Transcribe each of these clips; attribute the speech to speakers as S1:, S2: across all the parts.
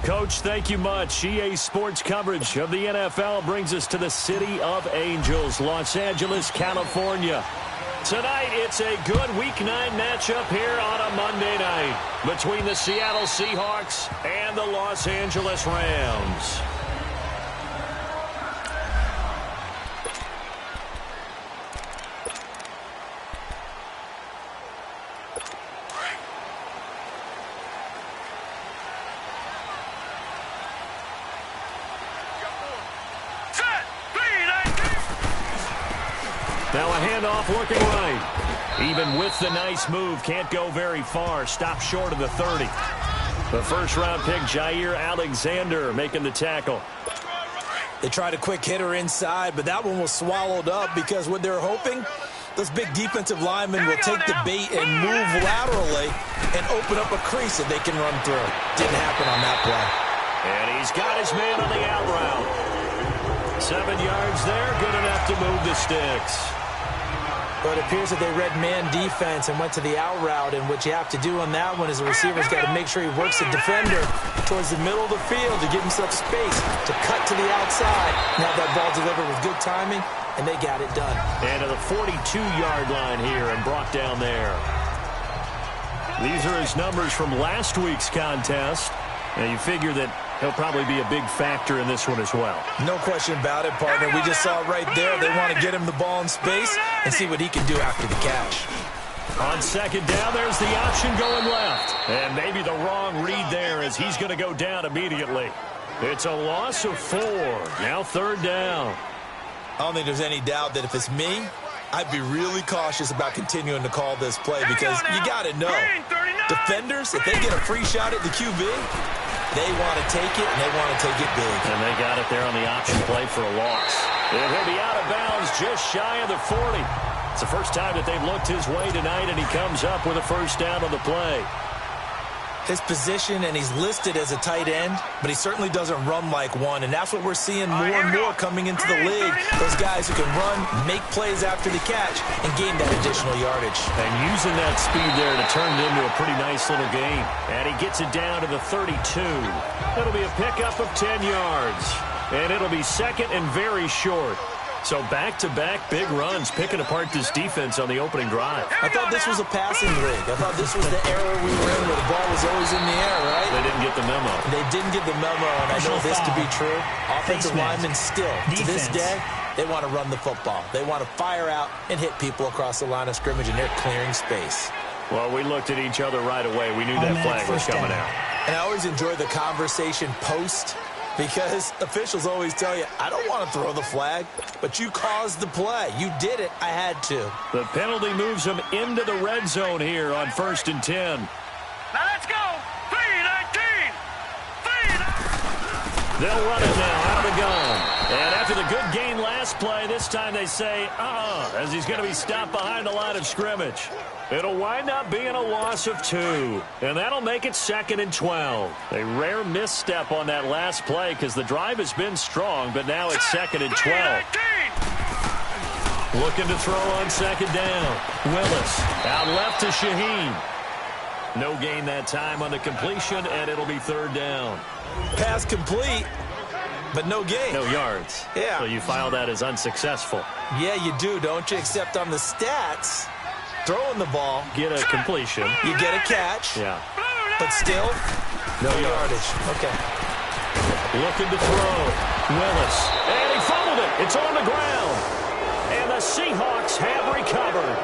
S1: Coach, thank you much. EA Sports coverage of the NFL brings us to the City of Angels, Los Angeles, California. Tonight, it's a good Week 9 matchup here on a Monday night between the Seattle Seahawks and the Los Angeles Rams. Now a handoff looking right. Even with the nice move, can't go very far. Stop short of the 30. The first-round pick, Jair Alexander, making the tackle.
S2: They tried a quick hitter inside, but that one was swallowed up because what they're hoping, those big defensive linemen will take the bait and move laterally and open up a crease that they can run through. Didn't happen on that play.
S1: And he's got his man on the out route. 7 yards there, good enough to move the sticks.
S2: But it appears that they read man defense and went to the out route, and what you have to do on that one is the receiver's got to make sure he works the defender towards the middle of the field to give himself space to cut to the outside and have that ball delivered with good timing, and they got it done.
S1: And to the 42-yard line here and brought down there. These are his numbers from last week's contest. Now you figure that he'll probably be a big factor in this one as well.
S2: No question about it, partner. We just saw it right there. They want to get him the ball in space and see what he can do after the catch.
S1: On second down, there's the option going left. And maybe the wrong read there as he's going to go down immediately. It's a loss of 4. Now third down.
S2: I don't think there's any doubt that if it's me, I'd be really cautious about continuing to call this play because you got to know, defenders, if they get a free shot at the QB, they want to take it, and they want to take it big.
S1: And they got it there on the option play for a loss. And he'll be out of bounds just shy of the 40. It's the first time that they've looked his way tonight, and he comes up with a first down on the play.
S2: His position, and he's listed as a tight end, but he certainly doesn't run like one, and that's what we're seeing more and more coming into the league. Those guys who can run, make plays after the catch, and gain that additional yardage.
S1: And using that speed there to turn it into a pretty nice little game. And he gets it down to the 32. It'll be a pickup of 10 yards. And it'll be second and very short. So back-to-back big runs, picking apart this defense on the opening drive.
S2: I thought this was a passing league. I thought this was the era we were in where the ball was always in the air, right?
S1: They didn't get the memo.
S2: They didn't get the memo, and I know this to be true. Offensive linemen still, to this day, they want to run the football. They want to fire out and hit people across the line of scrimmage, and they're clearing space.
S1: Well, we looked at each other right away. We knew that flag was coming out.
S2: And I always enjoy the conversation post, because officials always tell you, I don't want to throw the flag, but you caused the play. You did it. I had to.
S1: The penalty moves them into the red zone here on 1st and 10.
S3: Now let's go. 3-19.
S1: They'll run it now out of the gun. And after the good gain last play, this time they say, as he's going to be stopped behind the line of scrimmage. It'll wind up being a loss of 2, and that'll make it 2nd and 12. A rare misstep on that last play because the drive has been strong, but now it's 2nd and 12. Looking to throw on second down. Willis out left to Shaheen. No gain that time on the completion, and it'll be 3rd down.
S2: Pass complete, but no gain.
S1: No yards.
S2: Yeah.
S1: So you file that as unsuccessful.
S2: Yeah, you do, don't you? Except on the stats, throwing the ball,
S1: get a completion.
S2: You get a catch.
S1: Yeah.
S2: But still, no yardage. Okay.
S1: Looking to throw. Willis. And he fumbled it. It's on the ground. And the Seahawks have recovered.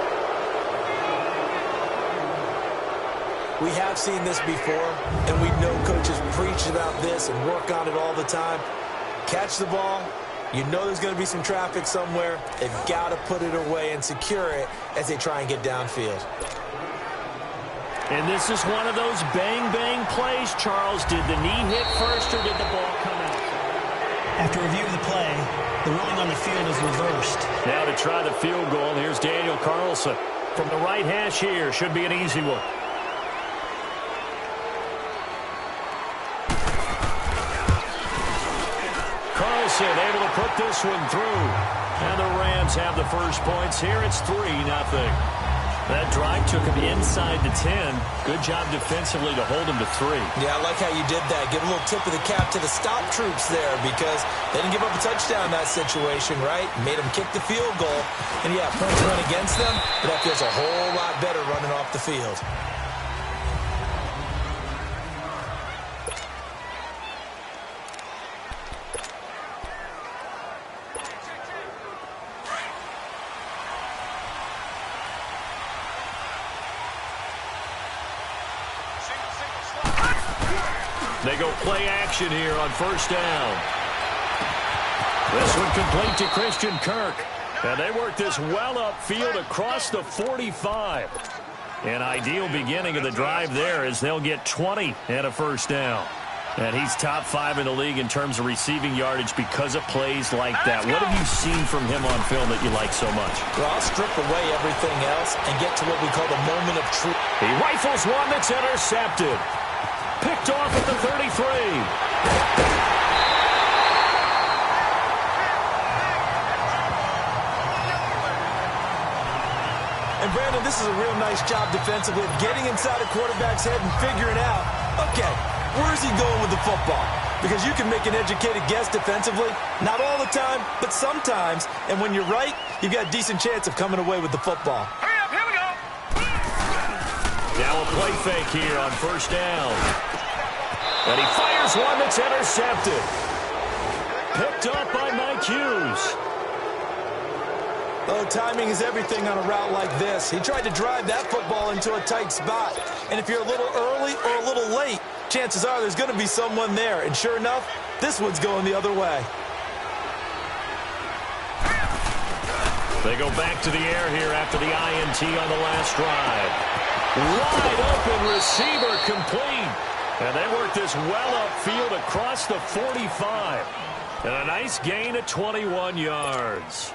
S2: We have seen this before, and we know coaches preach about this and work on it all the time. Catch the ball. You know there's going to be some traffic somewhere. They've got to put it away and secure it as they try and get downfield.
S1: And this is one of those bang-bang plays, Charles. Did the knee hit first or did the ball come out?
S4: After review of the play, the ruling on the field is reversed.
S1: Now to try the field goal, here's Daniel Carlson. From the right hash here, should be an easy one. Carlson able to put this one through. And the Rams have the first points here. It's 3-0. That drive took him inside the 10. Good job defensively to hold him to 3.
S2: Yeah, I like how you did that. Give a little tip of the cap to the stop troops there because they didn't give up a touchdown in that situation, right? Made them kick the field goal. And, yeah, points went against them, but that feels a whole lot better running off the field.
S1: They go play action here on first down. This one complete to Christian Kirk. And they work this well upfield across the 45. An ideal beginning of the drive there as they'll get 20 and a first down. And he's top 5 in the league in terms of receiving yardage because of plays like that. What have you seen from him on film that you like so much?
S2: Well, I'll strip away everything else and get to what we call the moment of truth.
S1: He rifles one that's intercepted. Picked off at the 33.
S2: And Brandon, this is a real nice job defensively of getting inside a quarterback's head and figuring out, okay, where is he going with the football? Because you can make an educated guess defensively. Not all the time, but sometimes. And when you're right, you've got a decent chance of coming away with the football.
S3: Hurry up, here we go.
S1: Now a play fake here on first down. And he fires one that's intercepted. Picked up by Mike Hughes.
S2: Oh, timing is everything on a route like this. He tried to drive that football into a tight spot. And if you're a little early or a little late, chances are there's going to be someone there. And sure enough, this one's going the other way.
S1: They go back to the air here after the INT on the last drive. Wide open receiver complete. And they work this well upfield across the 45. And a nice gain of 21 yards.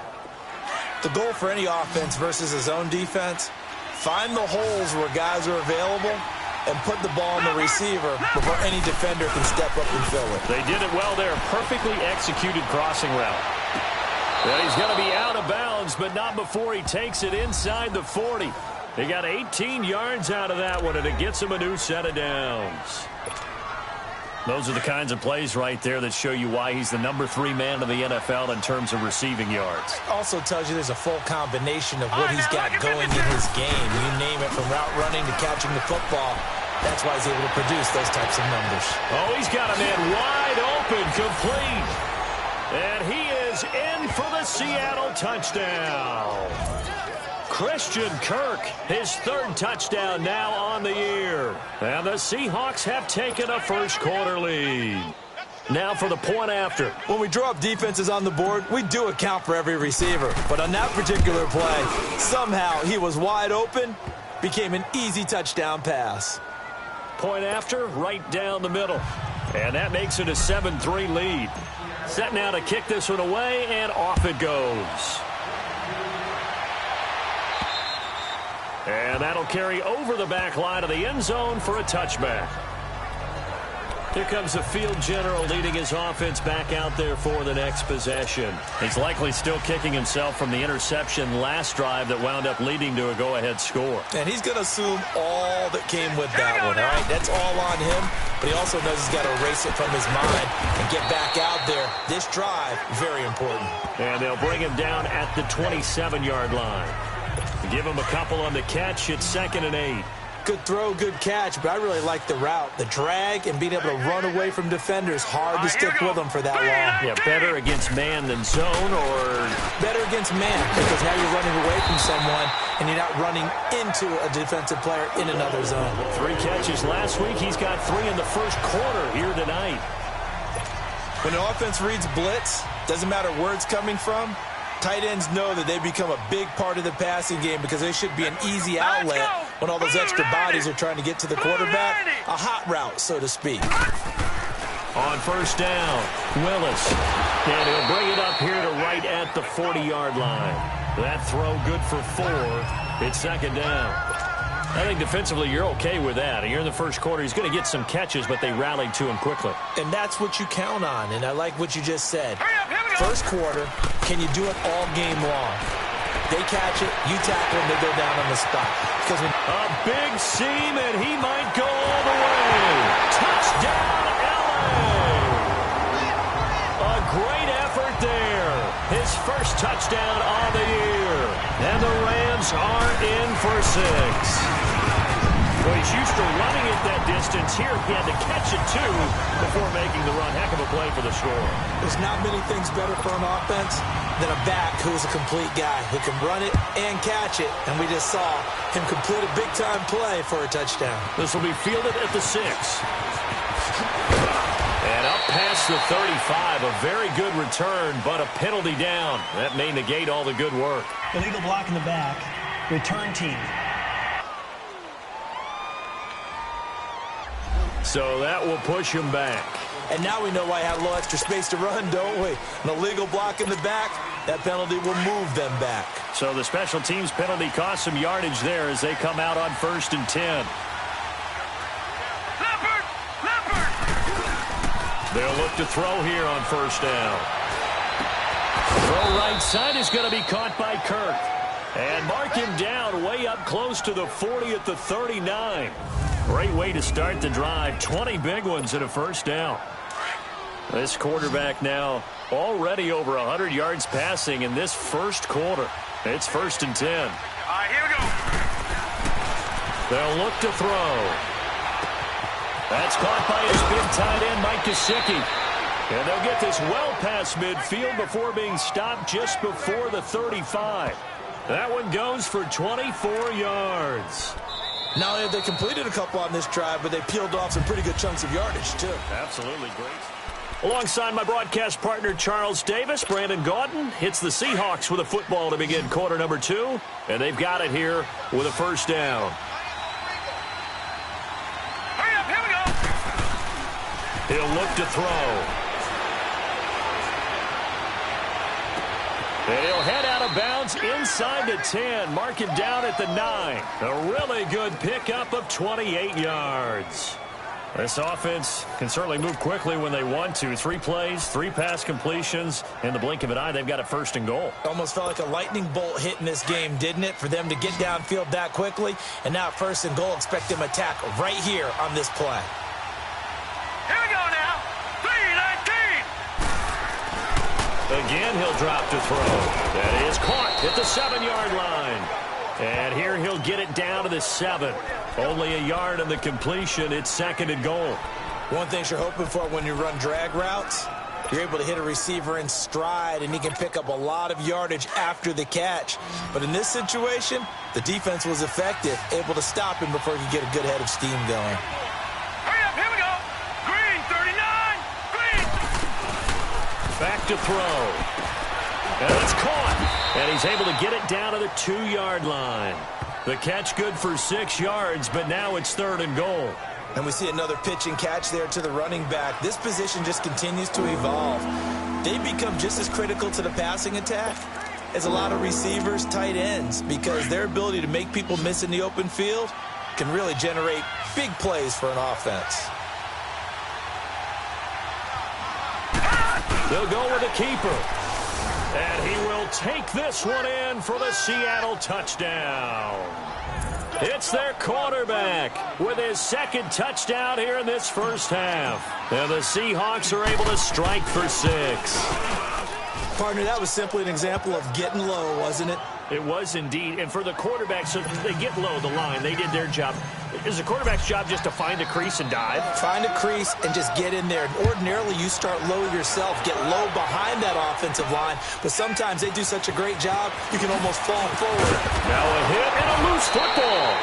S2: The goal for any offense versus his own defense, find the holes where guys are available and put the ball on the receiver before any defender can step up and fill it.
S1: They did it well there. Perfectly executed crossing route. Well, he's going to be out of bounds, but not before he takes it inside the 40. He got 18 yards out of that one, and it gets him a new set of downs. Those are the kinds of plays right there that show you why he's the number 3 man of the NFL in terms of receiving yards.
S2: Also tells you there's a full combination of what he's got going in his game. You name it, from route running to catching the football. That's why he's able to produce those types of numbers.
S1: Oh, he's got a man wide open, complete. And he is in for the Seattle touchdown. Christian Kirk, his 3rd touchdown now on the year. And the Seahawks have taken a first-quarter lead. Now for the point after.
S2: When we draw up defenses on the board, we do account for every receiver. But on that particular play, somehow he was wide open, became an easy touchdown pass.
S1: Point after, right down the middle. And that makes it a 7-3 lead. Set now to kick this one away, and off it goes. And that'll carry over the back line of the end zone for a touchback. Here comes the field general leading his offense back out there for the next possession. He's likely still kicking himself from the interception last drive that wound up leading to a go-ahead score.
S2: And he's going to assume all that came with that one, all right? That's all on him, but he also knows he's got to erase it from his mind and get back out there. This drive, very important.
S1: And they'll bring him down at the 27-yard line. Give him a couple on the catch. It's 2nd and 8.
S2: Good throw, good catch, but I really like the route. The drag and being able to run away from defenders, hard to stick with them for that long.
S1: Yeah, better against man than zone, or
S2: better against man, because now you're running away from someone and you're not running into a defensive player in another zone.
S1: 3 catches last week. He's got 3 in the first quarter here tonight.
S2: When an offense reads blitz, doesn't matter where it's coming from, tight ends know that they become a big part of the passing game because they should be an easy outlet when all those extra bodies are trying to get to the quarterback. A hot route, so to speak.
S1: On first down, Willis. And he'll bring it up here to right at the 40-yard line. That throw good for 4. It's 2nd down. I think defensively you're okay with that. Here in the first quarter, he's going to get some catches, but they rallied to him quickly.
S2: And that's what you count on, and I like what you just said. First quarter, can you do it all game long? They catch it, you tackle, and they go down on the spot. Because
S1: a big seam, and he might go all the way. Touchdown, LA! A great effort there. His first touchdown on the year. And the Rams are in for 6. Well, he's used to running it that distance. Here he had to catch it, too, before making the run. Heck of a play for the score.
S2: There's not many things better for an offense than a back who is a complete guy who can run it and catch it. And we just saw him complete a big-time play for a touchdown.
S1: This will be fielded at the 6. And up past the 35, a very good return, but a penalty down. That may negate all the good work.
S4: Illegal block in the back. Return team.
S1: So that will push him back.
S2: And now we know why he had a little extra space to run, don't we? An illegal block in the back, that penalty will move them back.
S1: So the special teams penalty cost some yardage there as they come out on 1st and 10.
S3: Leopard! Leopard!
S1: They'll look to throw here on 1st down. Throw right side is going to be caught by Kirk. And mark him down way up close to the 40 at the 39. Great way to start the drive. 20 big ones in a 1st down. This quarterback now already over 100 yards passing in this 1st quarter. It's 1st and 10.
S3: All right, here we go.
S1: They'll look to throw. That's caught by his big tight end, Mike Gesicki. And they'll get this well past midfield before being stopped just before the 35. That one goes for 24 yards.
S2: Not only have they completed a couple on this drive, but they peeled off some pretty good chunks of yardage, too.
S1: Absolutely great. Alongside my broadcast partner, Charles Davis, Brandon Gaudin hits the Seahawks with a football to begin quarter number 2. And they've got it here with a 1st down.
S3: Hurry up, here we go.
S1: He'll look to throw. And he'll head out of bounds inside the 10. Mark him down at the 9. A really good pickup of 28 yards. This offense can certainly move quickly when they want to. 3 plays, 3 pass completions. In the blink of an eye, they've got a 1st and goal.
S2: Almost felt like a lightning bolt hit in this game, didn't it? For them to get downfield that quickly. And now 1st and goal, expect them to attack right here on this play.
S3: Here we go now. 3-19.
S1: Again, he'll drop to throw. That is caught at the 7-yard line. And here he'll get it down to the 7. Only a yard on the completion. It's 2nd and goal.
S2: One thing you're hoping for when you run drag routes, you're able to hit a receiver in stride, and he can pick up a lot of yardage after the catch. But in this situation, the defense was effective, able to stop him before he could get a good head of steam going.
S3: Hurry up, here we go. Green, 39. Green.
S1: Back to throw. And it's caught. And he's able to get it down to the 2-yard line. The catch good for 6 yards, but now it's 3rd and goal.
S2: And we see another pitch and catch there to the running back. This position just continues to evolve. They become just as critical to the passing attack as a lot of receivers, tight ends, because their ability to make people miss in the open field can really generate big plays for an offense.
S1: They'll go with a keeper. And he will take this one in for the Seattle touchdown. It's their quarterback with his 2nd touchdown here in this 1st half. And the Seahawks are able to strike for 6.
S2: Partner, that was simply an example of getting low, wasn't it?
S1: It was indeed. And for the quarterback, so they get low the line. They did their job. Is the quarterback's job just to find a crease and dive?
S2: Find a crease and just get in there. Ordinarily, you start low yourself, get low behind that offensive line. But sometimes they do such a great job, you can almost fall forward.
S1: Now a hit and a loose football.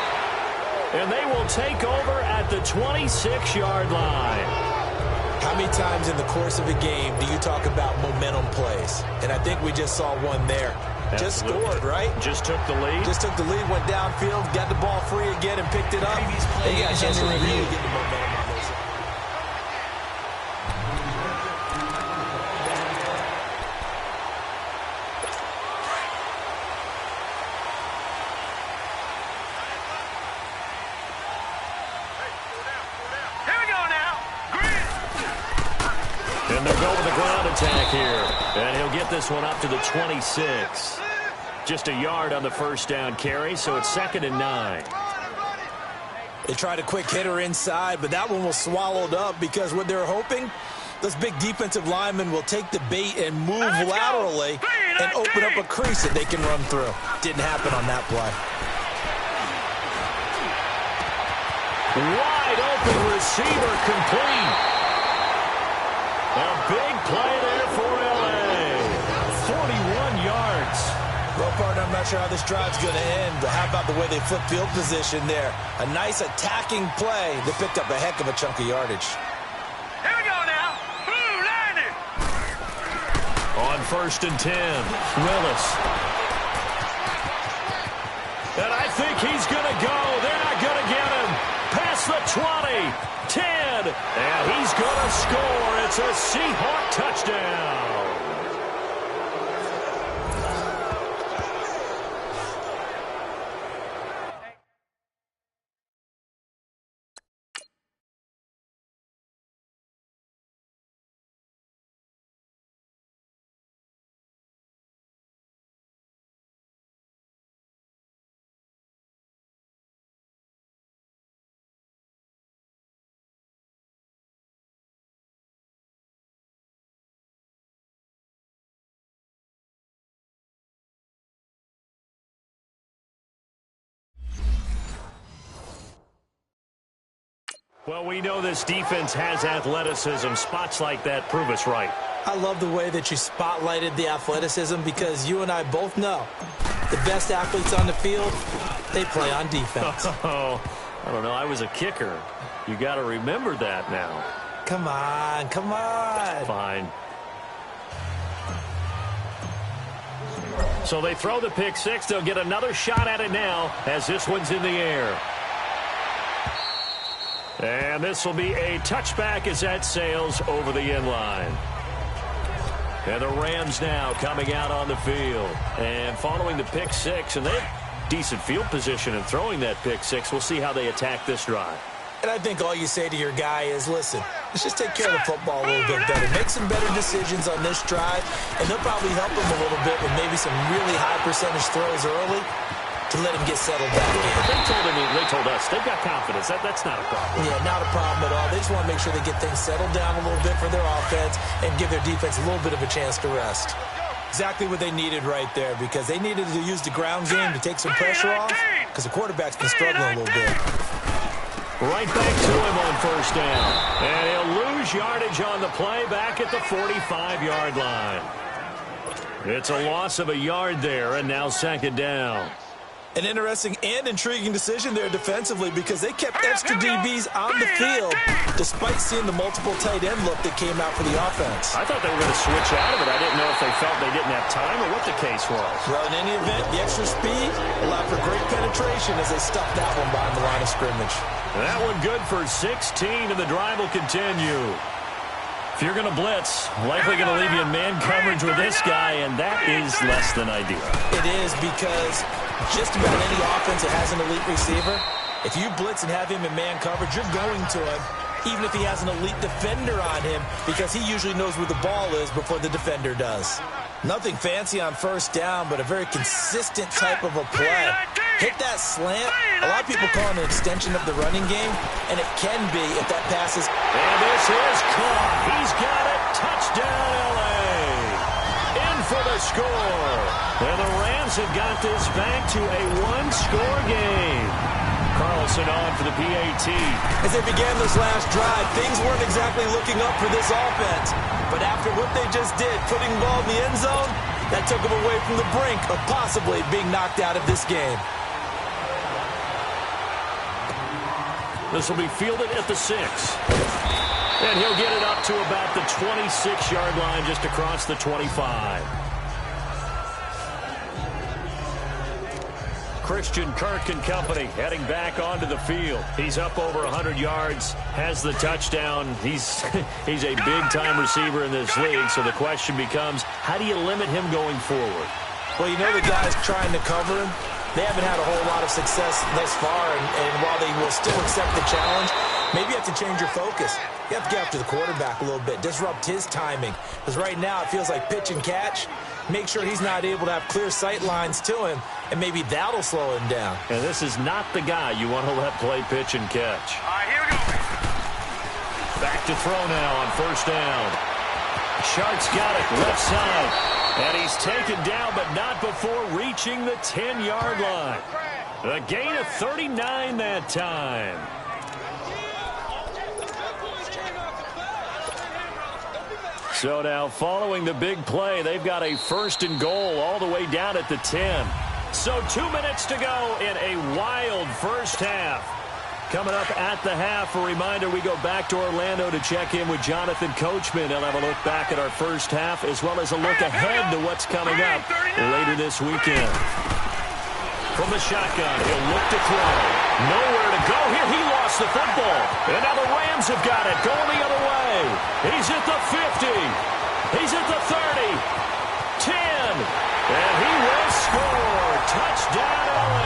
S1: And they will take over at the 26-yard line.
S2: How many times in the course of a game do you talk about momentum plays? And I think we just saw one there. Just scored, right?
S1: Just took the lead.
S2: Just took the lead, went downfield, got the ball free again, and picked it up. They got a chance to really get the momentum on this.
S3: Here we go now. Green.
S1: And they'll go with the ground attack here. And he'll get this one up to the 26. Just a yard on the first down carry, so it's 2nd and 9.
S2: They tried a quick hitter inside, but that one was swallowed up because what they're hoping, those big defensive linemen will take the bait and move laterally and open up a crease that they can run through. Didn't happen on that play.
S1: Wide open receiver complete. A big play there for L.A. 41 yards.
S2: Well, partner, I'm not sure how this drive's going to end, but how about the way they flip field position there? A nice attacking play that picked up a heck of a chunk of yardage.
S3: Here we go now. Blue landed.
S1: On 1st and 10, Willis. And I think he's going to go. They're not going to get him. Past the 20, 10, and he's going to score. It's a Seahawk touchdown. Well, we know this defense has athleticism. Spots like that prove us right.
S2: I love the way that you spotlighted the athleticism because you and I both know the best athletes on the field, they play on defense.
S1: Oh, I don't know. I was a kicker. You got to remember that now.
S2: Come on, come on.
S1: Fine. So they throw the pick six. They'll get another shot at it now as this one's in the air. And this will be a touchback as that sails over the end line. And the Rams now coming out on the field. And following the pick six, and they have decent field position in throwing that pick six. We'll see how they attack this drive.
S2: And I think all you say to your guy is, listen, let's just take care of the football a little bit better. Make some better decisions on this drive, and they'll probably help him a little bit with maybe some really high percentage throws early to let him get settled back in.
S1: They told us they've got confidence. That's not a problem.
S2: Yeah, not a problem at all. They just want to make sure they get things settled down a little bit for their offense and give their defense a little bit of a chance to rest. Exactly what they needed right there because they needed to use the ground game to take some pressure off because the quarterback's been struggling a little bit.
S1: Right back to him on first down. And he'll lose yardage on the play back at the 45-yard line. It's a loss of a yard there, and now 2nd down.
S2: An interesting and intriguing decision there defensively because they kept extra DBs on the field despite seeing the multiple tight end look that came out for the offense.
S1: I thought they were going to switch out of it. I didn't know if they felt they didn't have time or what the case was.
S2: Well, in any event, the extra speed allowed for great penetration as they stuffed that one behind the line of scrimmage.
S1: That one good for 16, and the drive will continue. If you're going to blitz, likely going to leave you in man coverage with this guy, and that is less than ideal.
S2: It is because just about any offense that has an elite receiver, if you blitz and have him in man coverage, you're going to him, even if he has an elite defender on him, because he usually knows where the ball is before the defender does. Nothing fancy on first down, but a very consistent type of a play. Hit that slant. A lot of people call it an extension of the running game, and it can be if that pass is...
S1: And this is caught. He's got it. Touchdown, L.A. In for the score. And the Rams have got this back to a one-score game. Carlson on for the PAT.
S2: As they began this last drive, things weren't exactly looking up for this offense. But after what they just did, putting the ball in the end zone, that took them away from the brink of possibly being knocked out of this game.
S1: This will be fielded at the 6. And he'll get it up to about the 26-yard line, just across the 25. Christian Kirk and company heading back onto the field. He's up over 100 yards, has the touchdown. He's a big-time receiver in this league, so the question becomes, how do you limit him going forward?
S2: Well, you know the guys trying to cover him, they haven't had a whole lot of success thus far, and while they will still accept the challenge, Maybe you have to change your focus. You have to get after the quarterback a little bit, disrupt his timing. Because right now it feels like pitch and catch. Make sure he's not able to have clear sight lines to him, and maybe that'll slow him down.
S1: And this is not the guy you want to let play pitch and catch.
S3: All right, here we go.
S1: Back to throw now on first down. Shark's got it left side. And he's taken down, but not before reaching the 10-yard line. A gain of 39 that time. So now following the big play, they've got a first and goal all the way down at the 10. So 2 minutes to go in a wild first half. Coming up at the half, a reminder, we go back to Orlando to check in with Jonathan Coachman. He'll have a look back at our first half as well as a look ahead to what's coming up later this weekend. From the shotgun, he'll look to throw. Nowhere to go here. He lost the football. And now the Rams have got it going the other way. He's at the 50. He's at the 30. 10. And he will score. Touchdown, LA.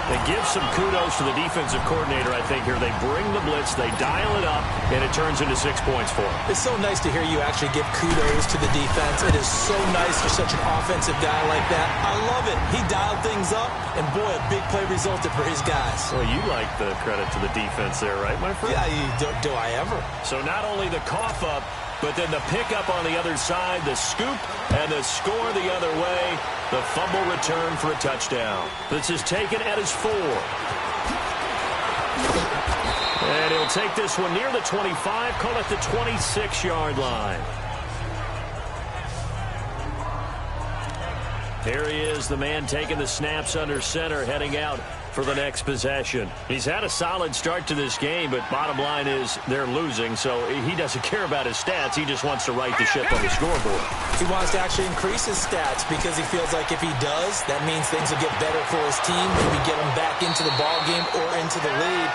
S1: They give some kudos to the defensive coordinator, I think, here. They bring the blitz, they dial it up, and it turns into 6 points for them.
S2: It's so nice to hear you actually give kudos to the defense. It is so nice for such an offensive guy like that. I love it. He dialed things up, and boy, a big play resulted for his guys.
S1: Well, you like the credit to the defense there, right, my friend?
S2: Yeah, do I ever?
S1: So not only the cough up, but then the pickup on the other side, the scoop, and the score the other way. The fumble return for a touchdown. This is taken at his 4. And he'll take this one near the 25, call it the 26-yard line. Here he is, the man taking the snaps under center, heading out for the next possession. He's had a solid start to this game, but bottom line is they're losing, so he doesn't care about his stats. He just wants to right the ship on the scoreboard.
S2: He wants to actually increase his stats because he feels like if he does, that means things will get better for his team, maybe get him back into the ball game or into the lead.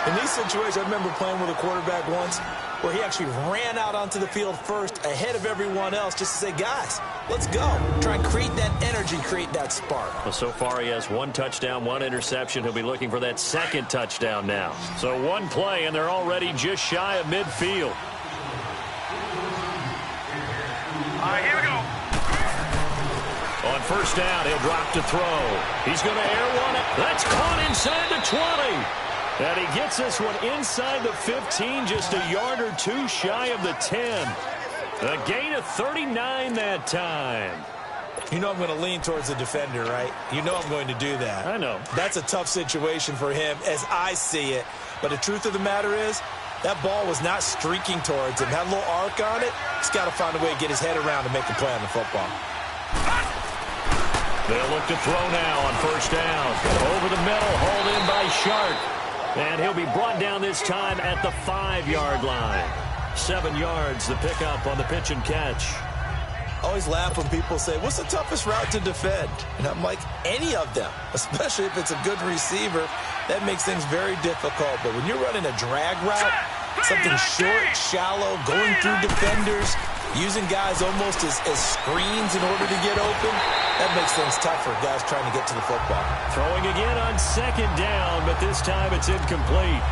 S2: In these situations, I remember playing with a quarterback once where he actually ran out onto the field first ahead of everyone else just to say, guys, let's go. Try and create that energy, create that spark.
S1: Well, so far he has 1 touchdown, 1 interception. He'll be looking for that second touchdown now. So 1 play, and they're already just shy of midfield.
S3: All right, here we go.
S1: On first down, he'll drop to throw. He's going to air one. That's caught inside the 20. And he gets this one inside the 15, just a yard or 2 shy of the 10. A gain of 39 that time.
S2: You know I'm going to lean towards the defender, right? You know I'm going to do that.
S1: I know.
S2: That's a tough situation for him as I see it. But the truth of the matter is, that ball was not streaking towards him. Had a little arc on it. He's got to find a way to get his head around and make a play on the football.
S1: They'll look to throw now on first down. Over the middle, hauled in by Shark. And he'll be brought down this time at the 5-yard line. 7 yards, the pickup on the pitch and catch.
S2: I always laugh when people say, what's the toughest route to defend? And I'm like, any of them, especially if it's a good receiver. That makes things very difficult. But when you're running a drag route, something short, shallow, going through defenders, using guys almost as screens in order to get open, that makes things tough for guys trying to get to the football.
S1: Throwing again on second down, but this time it's incomplete.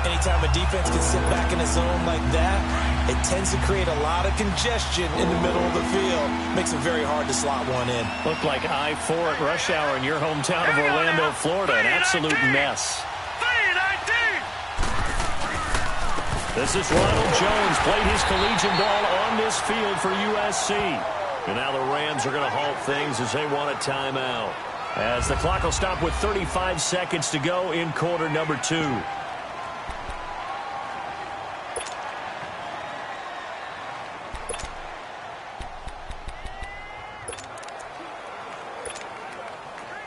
S2: Anytime a defense can sit back in a zone like that, it tends to create a lot of congestion in the middle of the field. Makes it very hard to slot one in.
S1: Looked like I-4 at rush hour in your hometown of Orlando, Florida. An absolute mess. This is Ronald Jones, played his collegiate ball on this field for USC. And now the Rams are going to halt things as they want a timeout. As the clock will stop with 35 seconds to go in quarter number 2.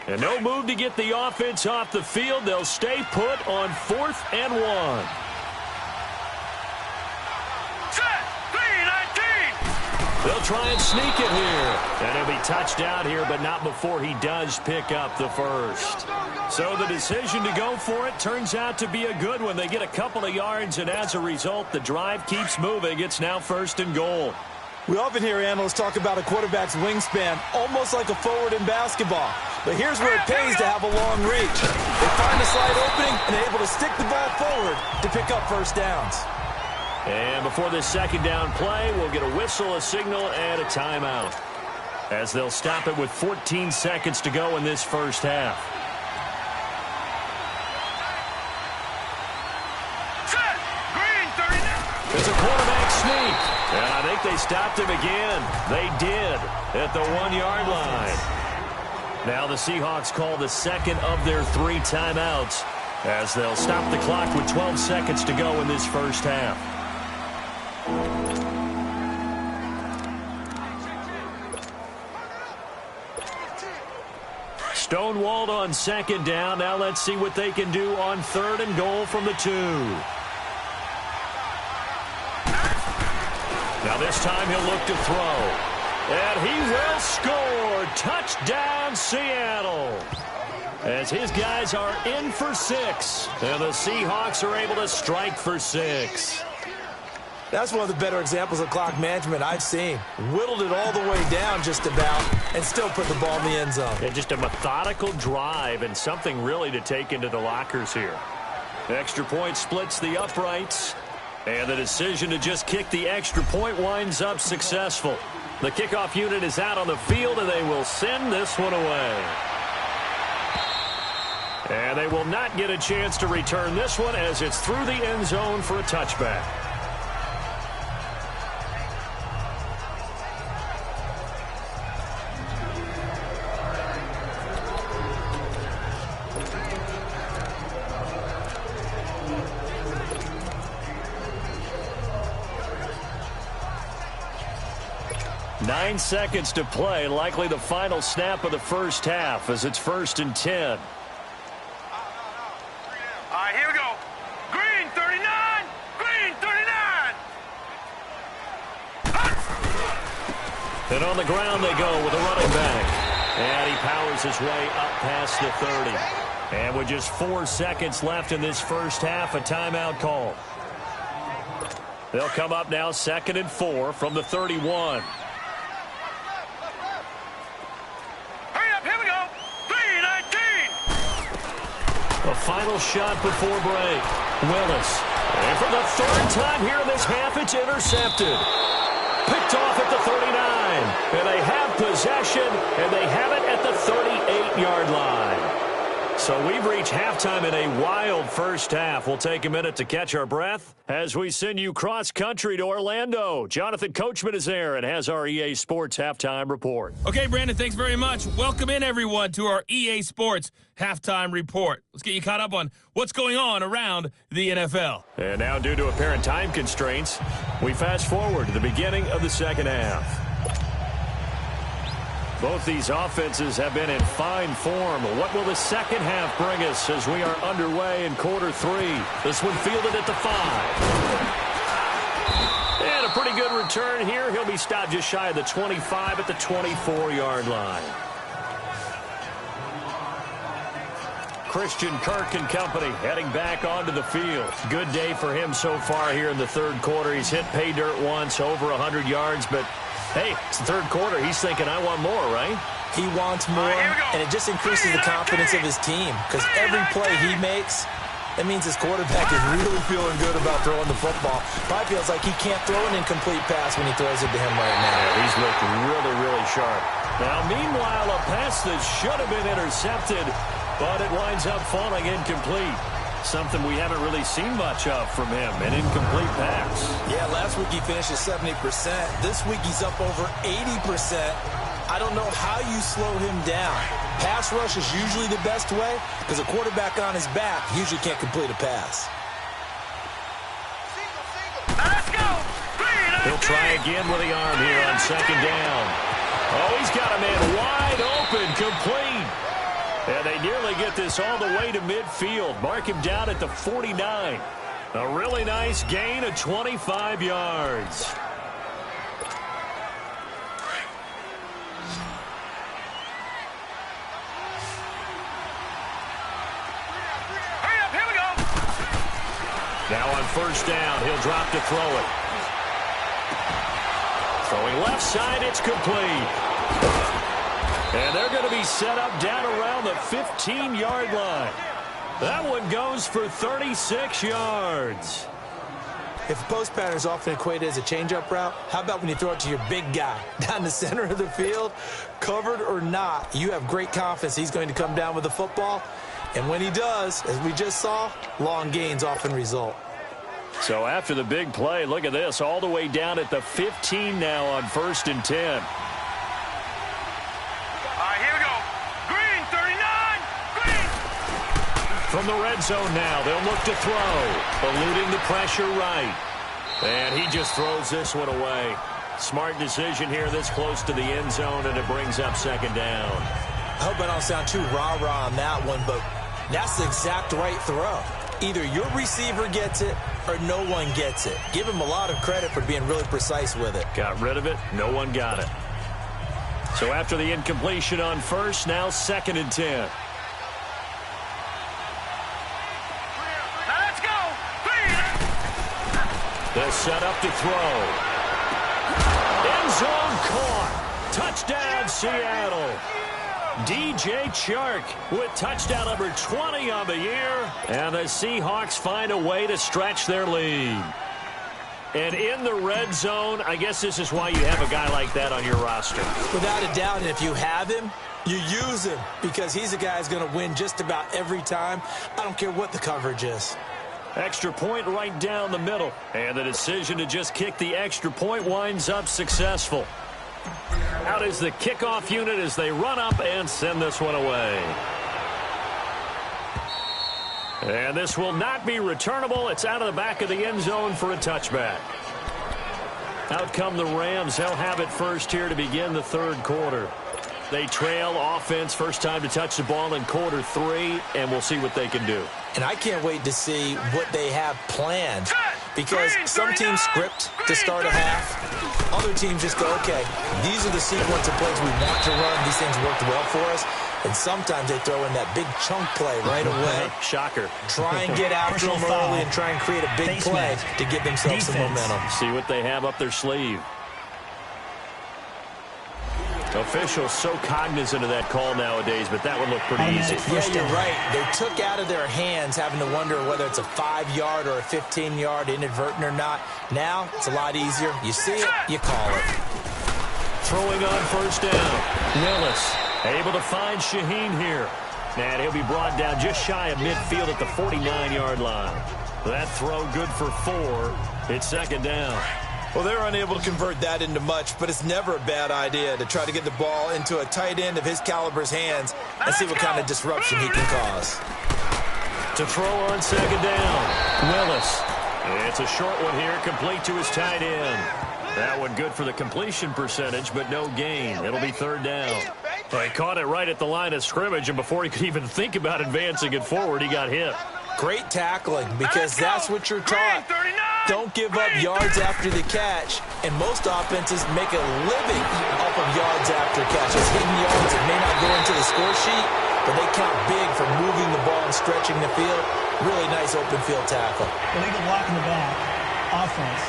S1: And no move to get the offense off the field. They'll stay put on 4th and 1. They'll try and sneak it here. And he'll be touched out here, but not before he does pick up the first. So the decision to go for it turns out to be a good one. They get a couple of yards, and as a result, the drive keeps moving. It's now 1st and goal.
S2: We often hear analysts talk about a quarterback's wingspan almost like a forward in basketball. But here's where it pays to have a long reach. They find a slight opening and are able to stick the ball forward to pick up first downs.
S1: And before this second down play, we'll get a whistle, a signal, and a timeout, as they'll stop it with 14 seconds to go in this first half.
S3: Set. Green 39.
S1: It's a quarterback sneak. And I think they stopped him again. They did at the 1-yard line. Now the Seahawks call the second of their 3 timeouts, as they'll stop the clock with 12 seconds to go in this first half. Stonewalled on second down. Now let's see what they can do on 3rd and goal from the 2. Now this time he'll look to throw. And he will score. Touchdown, Seattle. As his guys are in for 6. And the Seahawks are able to strike for 6.
S2: That's one of the better examples of clock management I've seen. Whittled it all the way down just about and still put the ball in the end zone.
S1: And just a methodical drive and something really to take into the lockers here. Extra point splits the uprights. And the decision to just kick the extra point winds up successful. The kickoff unit is out on the field, and they will send this one away. And they will not get a chance to return this one, as it's through the end zone for a touchback. Nine seconds to play, likely the final snap of the first half, as it's 1st and 10.
S3: All right, here we go. Green 39. Green 39.
S1: And on the ground they go with a running back. And he powers his way up past the 30. And with just 4 seconds left in this first half, a timeout call. They'll come up now 2nd and 4 from the 31. A final shot before break. Willis. And for the 3rd time here in this half, it's intercepted. Picked off at the 39. And they have possession, and they have it at the 38-yard line. So we've reached halftime in a wild first half. We'll take a minute to catch our breath as we send you cross-country to Orlando. Jonathan Coachman is there and has our EA Sports halftime report.
S5: Okay, Brandon, thanks very much. Welcome in, everyone, to our EA Sports halftime report. Let's get you caught up on what's going on around the NFL.
S1: And now, due to apparent time constraints, we fast forward to the beginning of the second half. Both these offenses have been in fine form. What will the second half bring us as we are underway in quarter 3? This one fielded at the 5. And a pretty good return here. He'll be stopped just shy of the 25 at the 24-yard line. Christian Kirk and company heading back onto the field. Good day for him so far here in the 3rd quarter. He's hit pay dirt once, over 100 yards, but hey, it's the 3rd quarter. He's thinking, I want more, right?
S2: He wants more, and it just increases the confidence of his team, because every play he makes, that means his quarterback is really feeling good about throwing the football. Probably feels like he can't throw an incomplete pass when he throws it to him right now.
S1: Yeah, he's looked really, really sharp. Now, meanwhile, a pass that should have been intercepted, but it winds up falling incomplete. Something we haven't really seen much of from him, an incomplete pass.
S2: Yeah, last week he finished at 70%. This week he's up over 80%. I don't know how you slow him down. Pass rush is usually the best way, because a quarterback on his back usually can't complete a pass.
S3: Let's go.
S1: He'll try again with the arm here on second down. Oh, he's got a man wide open, complete. And they nearly get this all the way to midfield. Mark him down at the 49. A really nice gain of 25 yards.
S3: Hurry up, here we go.
S1: Now on first down, he'll drop to throw it. Throw Going left side, it's complete. And they're going to be set up down around the 15-yard line. That one goes for 36 yards.
S2: If post pattern is often equated as a change-up route, how about when you throw it to your big guy down the center of the field? Covered or not, you have great confidence he's going to come down with the football. And when he does, as we just saw, long gains often result.
S1: So after the big play, look at this, all the way down at the 15 now on 1st and 10.
S3: All right, here we go. Green, 39, green.
S1: From the red zone now, they'll look to throw, eluding the pressure right. And he just throws this one away. Smart decision here this close to the end zone, and it brings up 2nd down.
S2: I hope I don't sound too rah-rah on that one, but that's the exact right throw. Either your receiver gets it or no one gets it. Give him a lot of credit for being really precise with it.
S1: Got rid of it. No one got it. So after the incompletion on 1st, now 2nd and 10.
S3: Now let's go.
S1: They'll set up to throw. End zone caught. Touchdown, Seattle. DJ Chark with touchdown number 20 on the year. And the Seahawks find a way to stretch their lead. And in the red zone, I guess this is why you have a guy like that on your roster.
S2: Without a doubt, and if you have him, you use him because he's a guy who's going to win just about every time. I don't care what the coverage is.
S1: Extra point right down the middle. And the decision to just kick the extra point winds up successful. Out is the kickoff unit as they run up and send this one away. And this will not be returnable. It's out of the back of the end zone for a touchback. Out come the Rams. They'll have it first here to begin the 3rd quarter. They trail offense, first time to touch the ball in quarter 3, and we'll see what they can do.
S2: And I can't wait to see what they have planned because some teams script to start a half. Other teams just go, okay, these are the sequence of plays we want to run. These things worked well for us. And sometimes they throw in that big chunk play right away.
S1: Shocker.
S2: Try and get after them early and try and create a big play to give themselves some momentum.
S1: See what they have up their sleeve. Officials so cognizant of that call nowadays, but that would look pretty easy.
S2: Yeah, you're right. They took out of their hands having to wonder whether it's a 5-yard or a 15-yard, inadvertent or not. Now, it's a lot easier. You see it, you call it.
S1: Throwing on 1st down. Willis able to find Shaheen here. And he'll be brought down just shy of midfield at the 49-yard line. That throw good for 4. It's 2nd down.
S2: Well, they're unable to convert that into much, but it's never a bad idea to try to get the ball into a tight end of his caliber's hands and see what kind of disruption he can cause.
S1: To throw on 2nd down, Willis. It's a short one here, complete to his tight end. That one good for the completion percentage, but no gain. It'll be 3rd down. Well, he caught it right at the line of scrimmage, and before he could even think about advancing it forward, he got hit.
S2: Great tackling, because that's what you're taught. Don't give up yards after the catch, and most offenses make a living off of yards after catches. Hidden yards that may not go into the score sheet, but they count big for moving the ball and stretching the field. Really nice open field tackle.
S4: Illegal block in the back. Offense.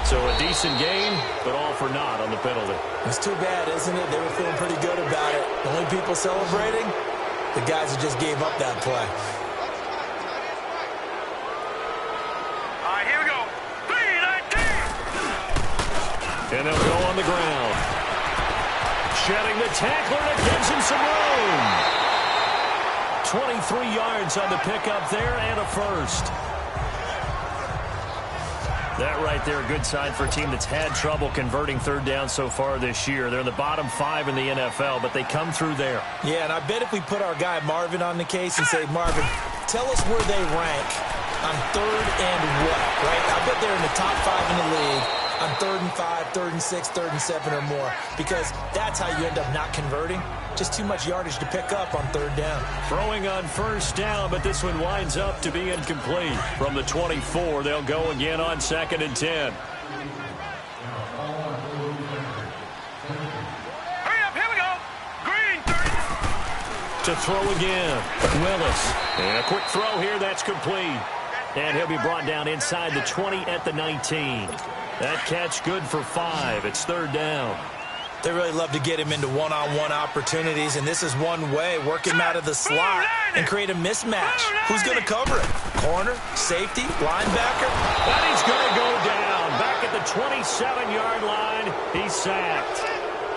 S1: So a decent gain, but all for naught on the penalty.
S2: It's too bad, isn't it? They were feeling pretty good about it. The only people celebrating, the guys who just gave up that play.
S3: All right, here we go. 3-19.
S1: And they'll go on the ground. Shedding the tackler that gives him some room. 23 yards on the pickup there and a first. That right there, a good sign for a team that's had trouble converting 3rd down so far this year. They're in the bottom 5 in the NFL, but they come through there.
S2: Yeah, and I bet if we put our guy Marvin on the case and say, Marvin, tell us where they rank on 3rd and what, right? I bet they're in the top 5 in the league on 3rd and 5, 3rd and 6, 3rd and 7 or more, because that's how you end up not converting. Just too much yardage to pick up on 3rd down.
S1: Throwing on 1st down, but this one winds up to be incomplete. From the 24, they'll go again on 2nd and 10.
S3: Hurry up, here we go. Green, 30.
S1: To throw again, Willis. And a quick throw here, that's complete. And he'll be brought down inside the 20 at the 19. That catch good for 5. It's third down.
S2: They really love to get him into one-on-one opportunities, and this is one way. Work him out of the slot and create a mismatch. Who's going to cover it? Corner, safety, linebacker?
S1: And he's going to go down. Back at the 27-yard line, he's sacked.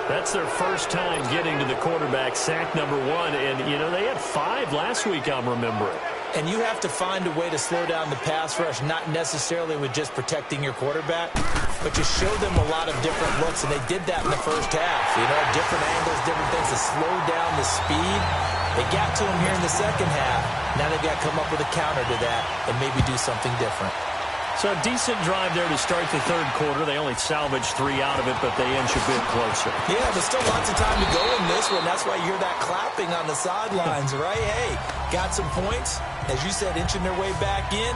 S1: That's their first time getting to the quarterback, sack number 1. And, you know, they had 5 last week, I'm remembering.
S2: And you have to find a way to slow down the pass rush, not necessarily with just protecting your quarterback, but you show them a lot of different looks, and they did that in the first half. You know, different angles, different things to slow down the speed. They got to him here in the second half. Now they've got to come up with a counter to that and maybe do something different.
S1: So a decent drive there to start the third quarter. They only salvaged 3 out of it, but they inch a bit closer.
S2: Yeah, but still lots of time to go in this one. That's why you hear that clapping on the sidelines, right? Hey, got some points. As you said, inching their way back in.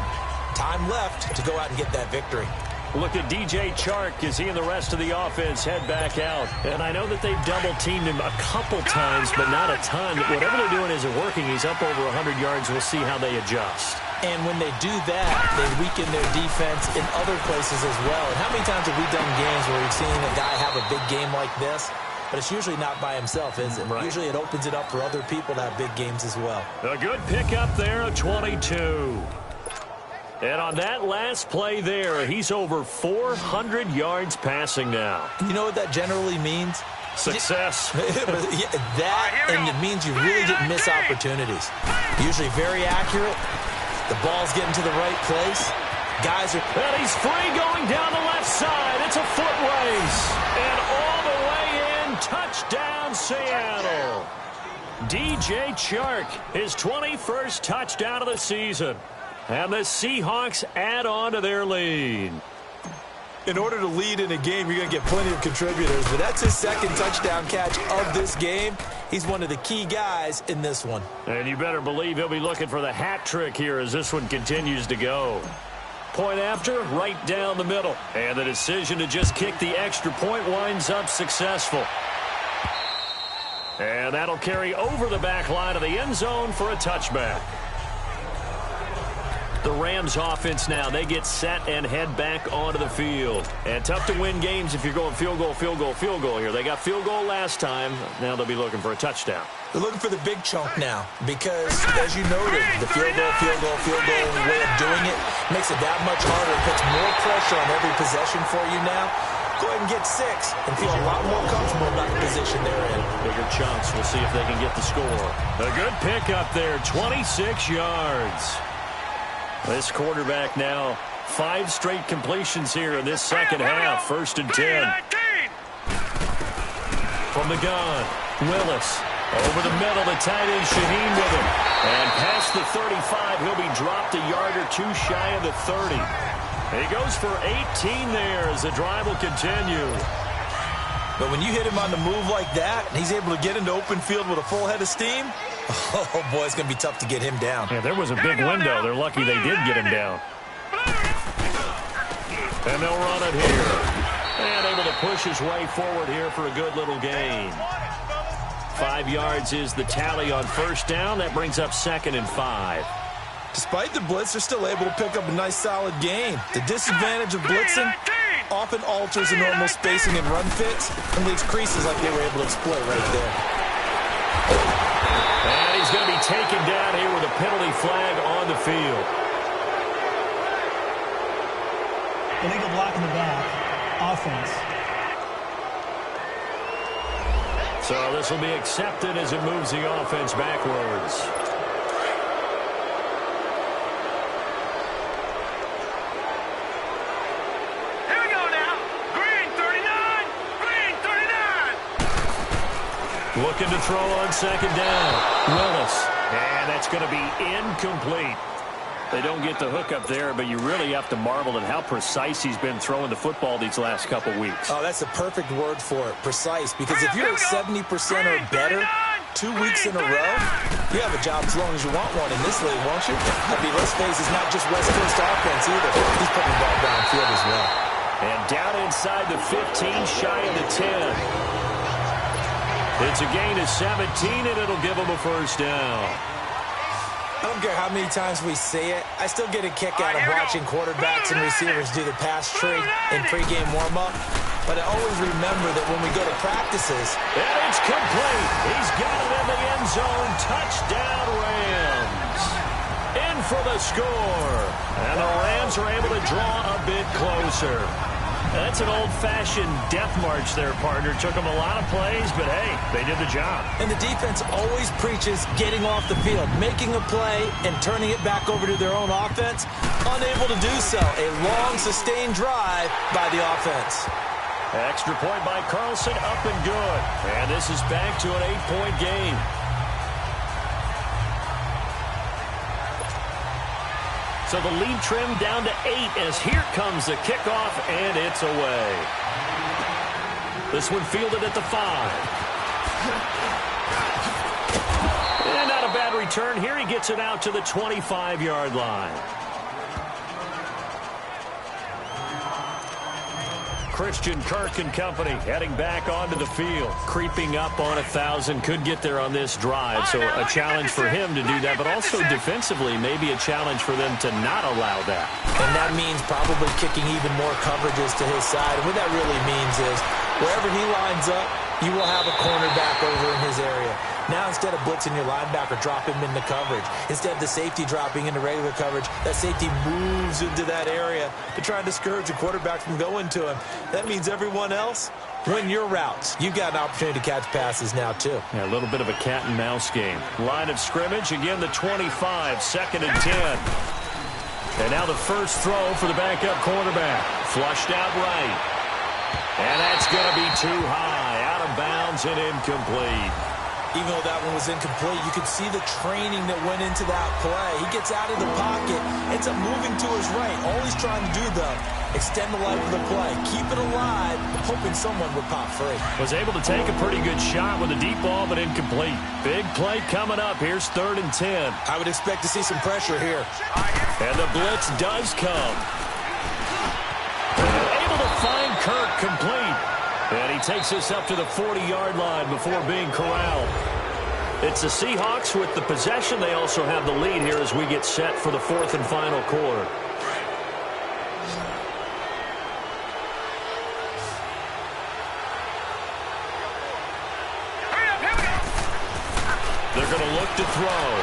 S2: Time left to go out and get that victory.
S1: Look at DJ Chark as he and the rest of the offense head back out. And I know that they've double-teamed him a couple times, but not a ton. Whatever they're doing isn't working. He's up over 100 yards. We'll see how they adjust.
S2: And when they do that, they weaken their defense in other places as well. And how many times have we done games where we've seen a guy have a big game like this? But it's usually not by himself, is it? Right. Usually it opens it up for other people to have big games as well.
S1: A good pickup there of 22. And on that last play there, he's over 400 yards passing now.
S2: You know what that generally means?
S1: Success.
S2: And it means you really didn't miss opportunities. Usually very accurate. The ball's getting to the right place. Guys are...
S1: And he's free going down the left side. It's a foot race. And all the way in, touchdown Seattle. DJ Chark, his 21st touchdown of the season. And the Seahawks add on to their lead.
S2: In order to lead in a game, you're going to get plenty of contributors. But that's his second touchdown catch of this game. He's one of the key guys in this one.
S1: And you better believe he'll be looking for the hat trick here as this one continues to go. Point after, right down the middle. And the decision to just kick the extra point winds up successful. And that'll carry over the back line of the end zone for a touchback. The Rams offense now, they get set and head back onto the field. And tough to win games if you're going field goal, field goal, field goal here. They got field goal last time. Now they'll be looking for a touchdown.
S2: They're looking for the big chunk now because, as you noted, the field goal way of doing it makes it that much harder. It puts more pressure on every possession for you now. Go ahead and get 6 and feel a lot more comfortable about the position they're in.
S1: Bigger chunks. We'll see if they can get the score. A good pickup there, 26 yards. This quarterback now, 5 straight completions here in this second half. 1st and 10. From the gun, Willis. Over the middle, the tight end Shaheen with him. And past the 35, he'll be dropped a yard or 2 shy of the 30. He goes for 18 there as the drive will continue.
S2: But when you hit him on the move like that, and he's able to get into open field with a full head of steam, oh, boy, it's going to be tough to get him down.
S1: Yeah, there was a big window. They're lucky they did get him down. And they'll run it here. And able to push his way forward here for a good little gain. 5 yards is the tally on 1st down. That brings up 2nd and 5.
S2: Despite the blitz, they're still able to pick up a nice, solid gain. The disadvantage of blitzing often alters the normal spacing and run fits and leaves creases like they were able to exploit right there.
S1: And he's going to be taken down here with a penalty flag on the field.
S4: Illegal block in the back. Offense.
S1: So this will be accepted as it moves the offense backwards.
S3: Here we go now. Green 39. Green 39.
S1: Looking to throw on 2nd down. Willis. And that's going to be incomplete. They don't get the hook up there, but you really have to marvel at how precise he's been throwing the football these last couple weeks.
S2: Oh, that's the perfect word for it, precise. Because if you're at 70% or better 2 weeks in a row, you have a job as long as you want one in this league, won't you? I mean, let's face it, it's not just West Coast offense either. He's putting the ball downfield as well.
S1: And down inside the 15, shy of the 10. It's a gain of 17, and it'll give him a 1st down.
S2: I don't care how many times we say it, I still get a kick out of watching quarterbacks and receivers do the pass tree in pregame warm-up. But I always remember that when we go to practices.
S1: And it's complete. He's got it in the end zone. Touchdown, Rams. In for the score. And the Rams are able to draw a bit closer. That's an old-fashioned death march there, partner. Took them a lot of plays, but, hey, they did the job.
S2: And the defense always preaches getting off the field, making a play, and turning it back over to their own offense. Unable to do so. A long, sustained drive by the offense.
S1: Extra point by Carlson, up and good. And this is back to an 8-point game. So the lead trimmed down to 8 as here comes the kickoff, and it's away. This one fielded at the 5. And not a bad return. Here he gets it out to the 25-yard line. Christian Kirk and company heading back onto the field. Creeping up on 1,000. Could get there on this drive. So a challenge for him to do that, but also defensively maybe a challenge for them to not allow that.
S2: And that means probably kicking even more coverages to his side. And what that really means is wherever he lines up, you will have a cornerback over in his area. Now, instead of blitzing your linebacker, drop him into coverage. Instead of the safety dropping into regular coverage, that safety moves into that area to try and discourage the quarterback from going to him. That means everyone else, run your routes. You've got an opportunity to catch passes now, too.
S1: Yeah, a little bit of a cat-and-mouse game. Line of scrimmage, again, the 25, 2nd and 10. And now the first throw for the backup quarterback. Flushed out right. And that's going to be too high. Out of bounds and incomplete.
S2: Even though that one was incomplete, you could see the training that went into that play. He gets out of the pocket, ends up moving to his right. All he's trying to do, though, extend the life of the play. Keep it alive, hoping someone would pop free.
S1: Was able to take a pretty good shot with a deep ball, but incomplete. Big play coming up. Here's 3rd and 10.
S2: I would expect to see some pressure here.
S1: And the blitz does come. Able to find Kirk complete. And he takes us up to the 40-yard line before being corralled. It's the Seahawks with the possession. They also have the lead here as we get set for the 4th and final quarter. They're going to look to throw.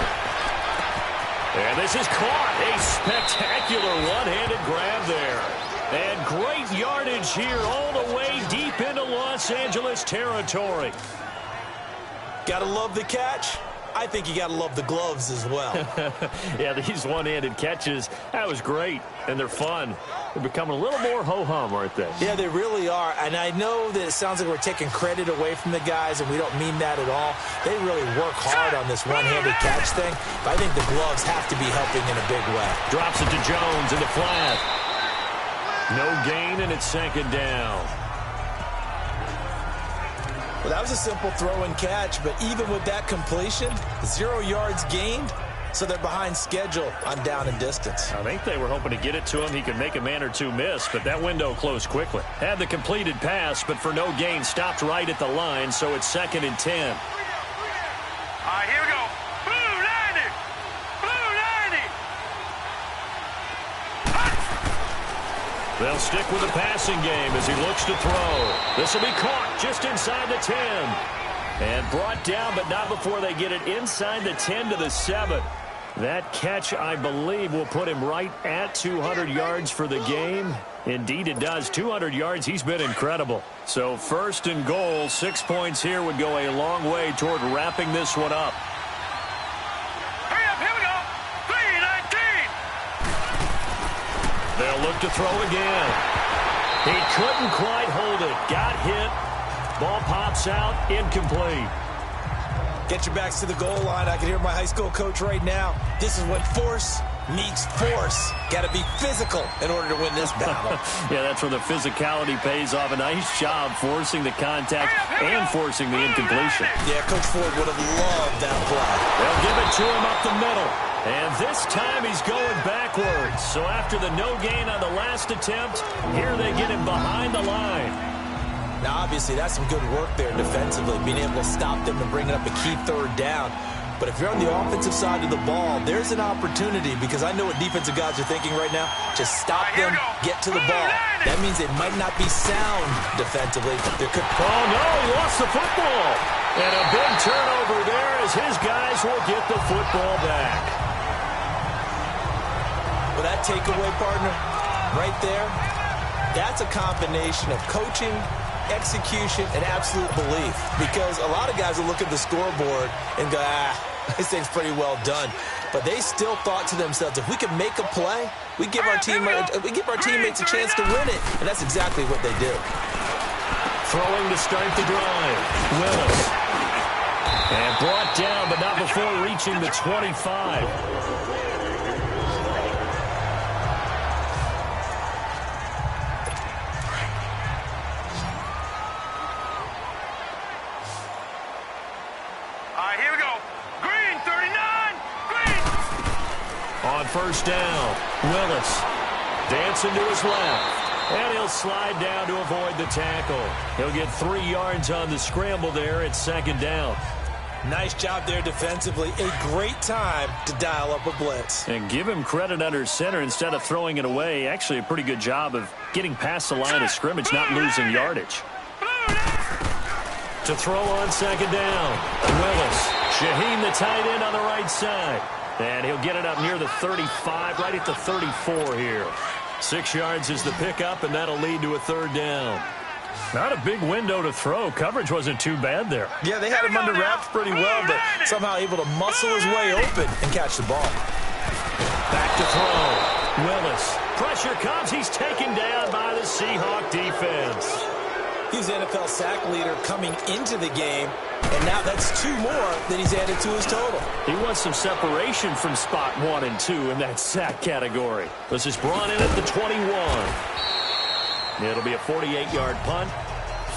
S1: And this is caught. A spectacular one-handed grab there. And great yardage here all the way deep into Los Angeles territory.
S2: Gotta love the catch. I think you gotta love the gloves as well.
S1: Yeah, these one-handed catches, that was great. And they're fun. They're becoming a little more ho-hum, aren't they?
S2: Yeah, they really are. And I know that it sounds like we're taking credit away from the guys, and we don't mean that at all. They really work hard on this one-handed catch thing. But I think the gloves have to be helping in a big way.
S1: Drops it to Jones in the flat. No gain, and it's 2nd down.
S2: Well, that was a simple throw and catch, but even with that completion, 0 yards gained, so they're behind schedule on down and distance.
S1: I think they were hoping to get it to him. He could make a man or two miss, but that window closed quickly. Had the completed pass, but for no gain, stopped right at the line, so it's 2nd and 10.
S3: All right, here we go. Blue 90. Blue 90.
S1: They'll stick with the passing game as he looks to throw. This will be caught just inside the 10. And brought down, but not before they get it inside the 10 to the 7. That catch, I believe, will put him right at 200 yards for the game. Indeed, it does. 200 yards, he's been incredible. So 1st and goal, 6 points here would go a long way toward wrapping this one up.
S3: Hurry up, here we go. 3-19.
S1: They'll look to throw again. He couldn't quite hold it. Got hit. Ball pops out. Incomplete.
S2: Get your backs to the goal line. I can hear my high school coach right now. This is when force meets force. Got to be physical in order to win this battle.
S1: Yeah, that's where the physicality pays off. A nice job forcing the contact and forcing the incompletion.
S2: Yeah, Coach Ford would have loved that play.
S1: They'll give it to him up the middle. And this time he's going backwards. So after the no gain on the last attempt, here they get him behind the line.
S2: Now, obviously, that's some good work there defensively, being able to stop them and bring it up a key 3rd down. But if you're on the offensive side of the ball, there's an opportunity, because I know what defensive guys are thinking right now. Just stop them, get to the ball. That means they might not be sound defensively.
S1: Oh, no, he lost the football. And a big turnover there as his guys will get the football back.
S2: Well, that takeaway, partner, right there, that's a combination of coaching, execution, and absolute belief. Because a lot of guys will look at the scoreboard and go, this thing's pretty well done. But they still thought to themselves, if we can make a play, we give our teammates a chance to win it. And that's exactly what they do.
S1: Throwing to start the drive. Willis. And brought down, but not before reaching the 25. On first down, Willis dancing to his left, and he'll slide down to avoid the tackle. He'll get 3 yards on the scramble there at second down.
S2: Nice job there defensively. A great time to dial up a blitz.
S1: And give him credit under center instead of throwing it away. Actually, a pretty good job of getting past the line of scrimmage, not losing yardage. To throw on second down, Willis. Shaheen, the tight end, on the right side. And he'll get it up near the 35, right at the 34 here. 6 yards is the pickup, and that'll lead to a third down. Not a big window to throw. Coverage wasn't too bad there.
S2: Yeah, they had him under wraps pretty well, but somehow able to muscle his way open and catch the ball.
S1: Back to throw. Willis. Pressure comes. He's taken down by the Seahawk defense.
S2: He's the NFL sack leader coming into the game, and now that's 2 more that he's added to his total.
S1: He wants some separation from spot 1 and 2 in that sack category. This is brought in at the 21. It'll be a 48-yard punt.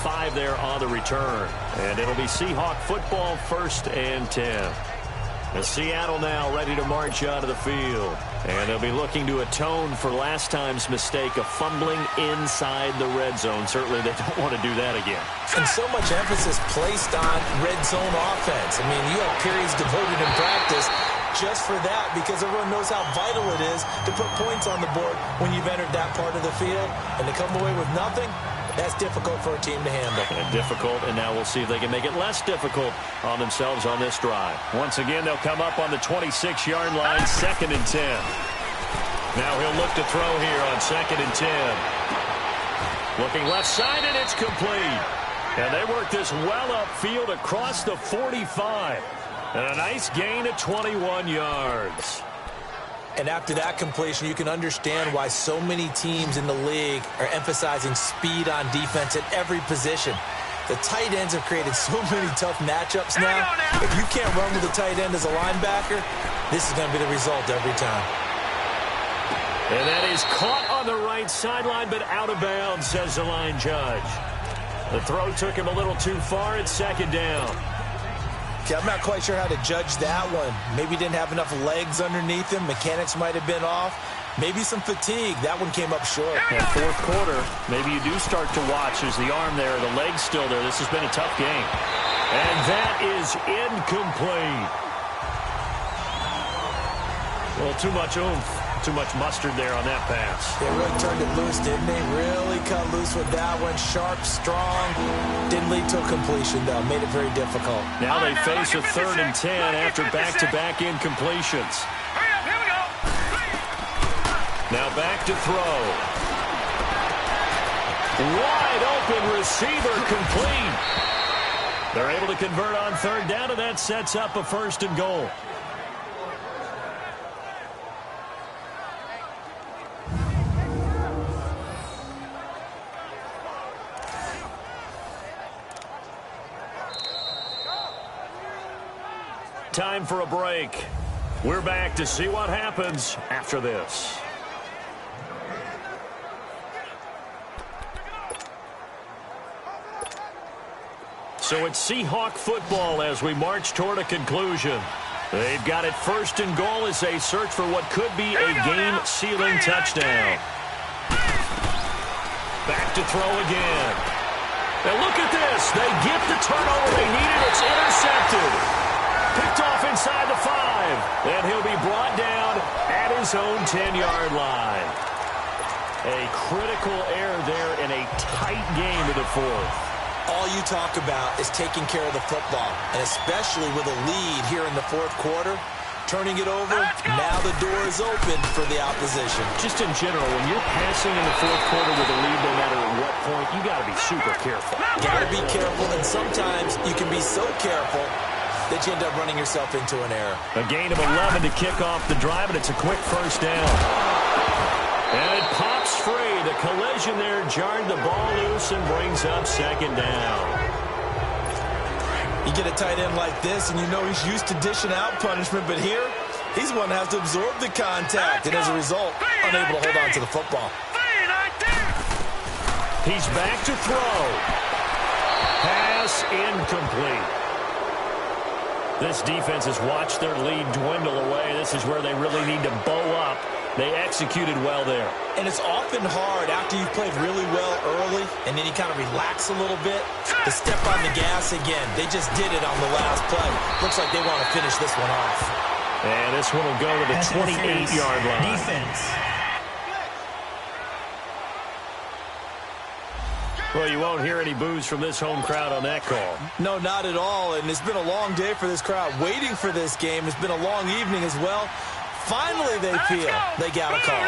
S1: 5 there on the return. And it'll be Seahawk football, 1st and 10. And Seattle now ready to march out of the field. And they'll be looking to atone for last time's mistake of fumbling inside the red zone. Certainly they don't want to do that again.
S2: And so much emphasis placed on red zone offense. I mean, you have periods devoted in practice just for that, because everyone knows how vital it is to put points on the board when you've entered that part of the field. And to come away with nothing, that's difficult for a team to handle.
S1: And difficult, and now we'll see if they can make it less difficult on themselves on this drive. Once again, they'll come up on the 26-yard line, 2nd and 10. Now he'll look to throw here on 2nd and 10. Looking left side, and it's complete. And they work this well upfield across the 45. And a nice gain of 21 yards.
S2: And after that completion, you can understand why so many teams in the league are emphasizing speed on defense at every position. The tight ends have created so many tough matchups now. If you can't run with a tight end as a linebacker, this is going to be the result every time.
S1: And that is caught on the right sideline, but out of bounds, says the line judge. The throw took him a little too far at 2nd down.
S2: Okay, I'm not quite sure how to judge that one. Maybe didn't have enough legs underneath him. Mechanics might have been off. Maybe some fatigue. That one came up short.
S1: And 4th quarter, maybe you do start to watch as the arm there, the leg's still there. This has been a tough game. And that is incomplete. Well, too much oomph, too much mustard there on that pass.
S2: They really turned it loose, didn't they? Really cut loose with that one. Sharp, strong. Didn't lead to a completion, though. Made it very difficult.
S1: Now they face a 3rd and 10 after back-to-back incompletions.
S3: Here we go.
S1: Now back to throw. Wide open receiver, complete. They're able to convert on 3rd down, and that sets up a 1st and goal. Time for a break. We're back to see what happens after this. So it's Seahawk football as we march toward a conclusion. They've got it 1st and goal as they search for what could be a game-sealing touchdown. Back to throw again. And look at this. They get the turnover they needed. It's intercepted. picked off inside the 5. And he'll be brought down at his own 10-yard line. A critical error there in a tight game to the 4th.
S2: All you talk about is taking care of the football, and especially with a lead here in the 4th quarter, turning it over, now the door is open for the opposition.
S1: Just in general, when you're passing in the 4th quarter with a lead, no matter at what point, you got to be super careful.
S2: Got to be careful, and sometimes you can be so careful that you end up running yourself into an error.
S1: A gain of 11 to kick off the drive, and it's a quick first down. And it pops free. The collision there jarred the ball loose and brings up 2nd down.
S2: You get a tight end like this, and you know he's used to dishing out punishment, but here, he's one that has to absorb the contact, and as a result, unable to hold on to the football.
S1: He's back to throw. Pass incomplete. This defense has watched their lead dwindle away. This is where they really need to bow up. They executed well there.
S2: And it's often hard after you've played really well early and then you kind of relax a little bit to step on the gas again. They just did it on the last play. Looks like they want to finish this one off.
S1: And this one will go to the 28-yard line.
S4: Defense.
S1: Well, you won't hear any boos from this home crowd on that call.
S2: No, not at all. And it's been a long day for this crowd waiting for this game. It's been a long evening as well. Finally, they feel they got a call.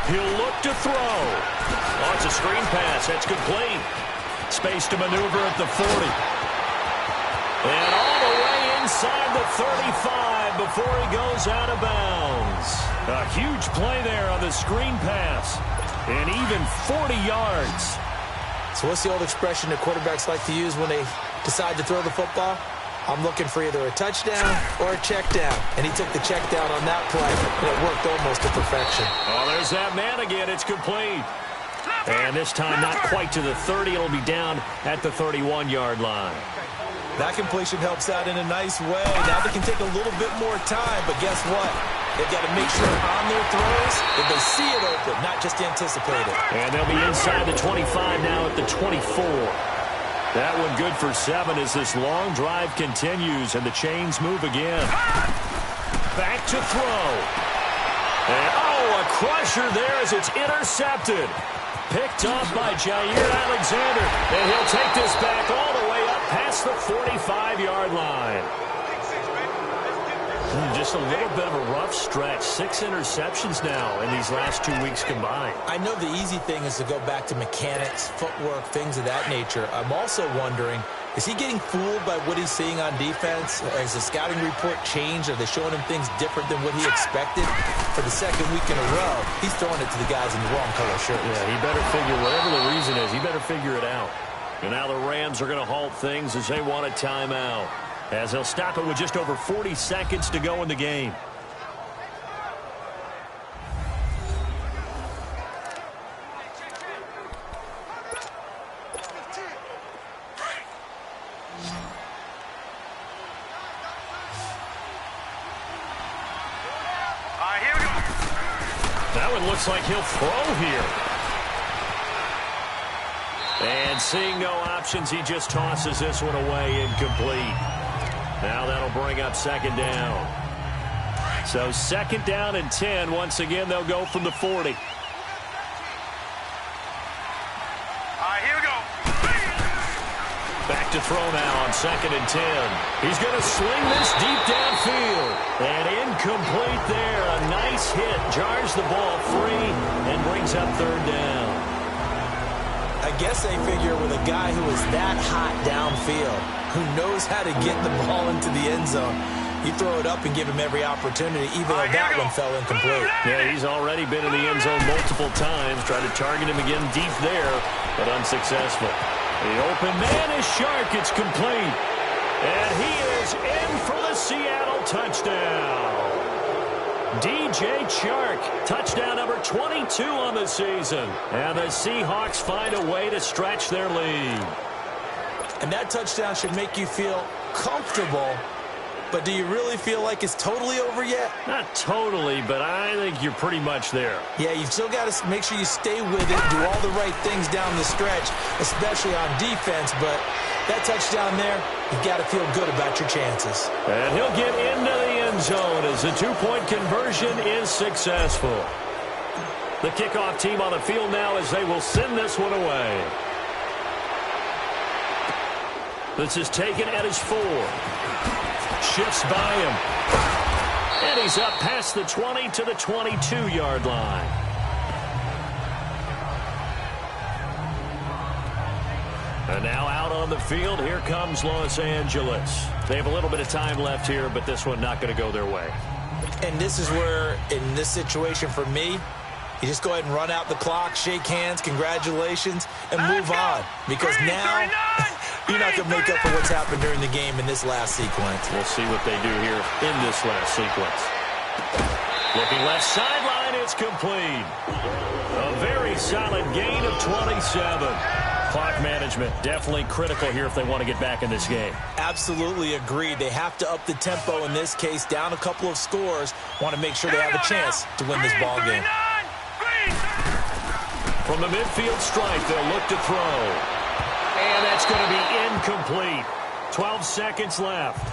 S1: He'll look to throw. Oh, it's a screen pass. That's complete. Space to maneuver at the 40. And all the way inside the 35 before he goes out of bounds. A huge play there on the screen pass. And even 40 yards.
S2: So what's the old expression that quarterbacks like to use when they decide to throw the football? I'm looking for either a touchdown or a check down. And he took the check down on that play, and it worked almost to perfection.
S1: Oh, there's that man again. It's complete. And this time not quite to the 30. It'll be down at the 31-yard line.
S2: That completion helps out in a nice way. Now they can take a little bit more time, but guess what? They've got to make sure on their throws that they see it open, not just anticipate it.
S1: And they'll be inside the 25 now at the 24. That one good for 7 as this long drive continues and the chains move again. Back to throw. And, a crusher there as it's intercepted. Picked up by Jair Alexander. And he'll take this back all the way up past the 45-yard line. Just a little bit of a rough stretch. 6 interceptions now in these last 2 weeks combined.
S2: I know the easy thing is to go back to mechanics, footwork, things of that nature. I'm also wondering, is he getting fooled by what he's seeing on defense? Has the scouting report changed? Are they showing him things different than what he expected? For the second week in a row, he's throwing it to the guys in the wrong color shirts.
S1: Yeah, he better figure, whatever the reason is, he better figure it out. And now the Rams are going to halt things as they want a timeout. As they'll stop it with just over 40 seconds to go in the game.
S3: Here we go.
S1: That one looks like he'll throw here. And seeing no options, he just tosses this one away incomplete. Now that'll bring up 2nd down. So 2nd down and 10. Once again, they'll go from the 40.
S3: Here we go.
S1: Back to throw now on 2nd and 10. He's going to sling this deep downfield. And incomplete there. A nice hit. Jars the ball free and brings up 3rd down.
S2: I guess they figure with a guy who is that hot downfield, who knows how to get the ball into the end zone, you throw it up and give him every opportunity, even though that one fell incomplete.
S1: Yeah, he's already been in the end zone multiple times, tried to target him again deep there, but unsuccessful. The open man is Shark. It's complete. And he is in for the Seattle touchdown. DJ Chark, touchdown number 22 on the season. And the Seahawks find a way to stretch their lead.
S2: And that touchdown should make you feel comfortable But do you really feel like it's totally over yet?
S1: Not totally, but I think you're pretty much there.
S2: Yeah, you've still got to make sure you stay with it, do all the right things down the stretch, especially on defense. But that touchdown there, you've got to feel good about your chances.
S1: And he'll get into the end zone as the two-point conversion is successful. The kickoff team on the field now as they will send this one away. This is taken at his 4. Shifts by him. And he's up past the 20 to the 22-yard line. And now out on the field, here comes Los Angeles. They have a little bit of time left here, but this one not going to go their way.
S2: And this is where, in this situation for me, you just go ahead and run out the clock, shake hands, congratulations, and move on. Because now you're not going to make up for what's happened during the game in this last sequence.
S1: We'll see what they do here in this last sequence. Looking left sideline, it's complete. A very solid gain of 27. Clock management definitely critical here if they want to get back in this game.
S2: Absolutely agreed. They have to up the tempo in this case, down a couple of scores. Want to make sure they have a chance to win this ball game.
S1: From the midfield stripe, they'll look to throw. And that's going to be incomplete. 12 seconds left.